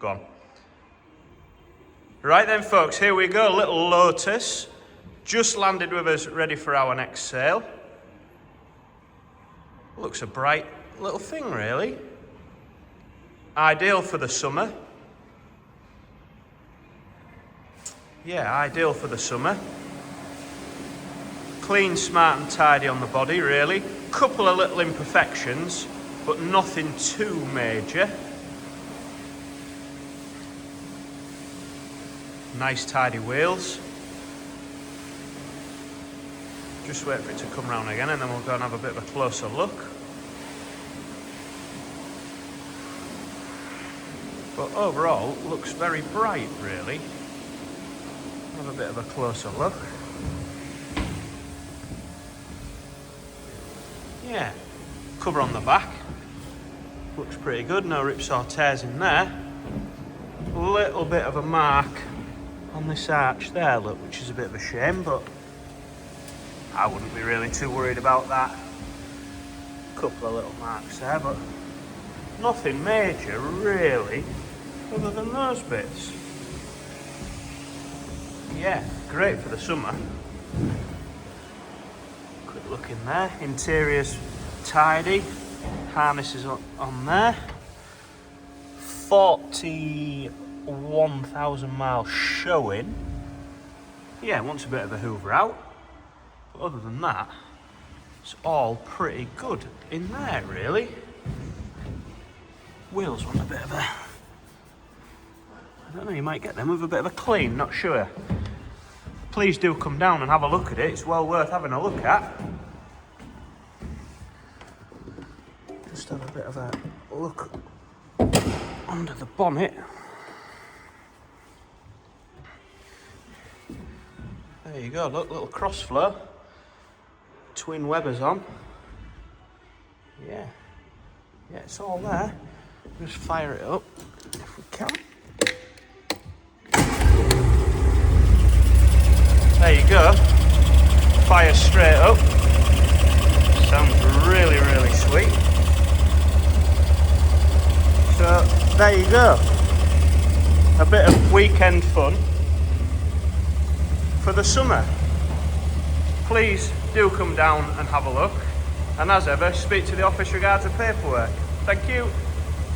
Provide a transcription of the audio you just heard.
Gone. Right then folks, here we go, little Lotus. Just landed with us, ready for our next sale. Looks a bright little thing really. Ideal for the summer. Yeah, ideal for the summer. Clean, smart and tidy on the body really. Couple of little imperfections, but nothing too major. Nice tidy wheels. Just wait for it to come round again and then we'll go and have a bit of a closer look. But overall, looks very bright really. Have a bit of a closer look. Yeah, cover on the back. Looks pretty good, no rips or tears in there. Little bit of a mark on this arch there, look, which is a bit of a shame, but I wouldn't be really too worried about that. Couple of little marks there, but nothing major really, other than those bits. Yeah, great for the summer. Quick look in there, interior's tidy, harness is on there. 41,000 miles showing. Yeah, wants a bit of a hoover out. But other than that, it's all pretty good in there, really. Wheels want a bit of a... I don't know, you might get them with a bit of a clean, not sure. Please do come down and have a look at it. It's well worth having a look at. Just have a bit of a look under the bonnet. There you go, look, little cross flow. Twin Webbers on. Yeah, it's all there. Just fire it up if we can. There you go. Fire straight up. Sounds really, really sweet. So there you go. A bit of weekend fun for the summer. Please do come down and have a look. And as ever, speak to the office regards the paperwork. Thank you.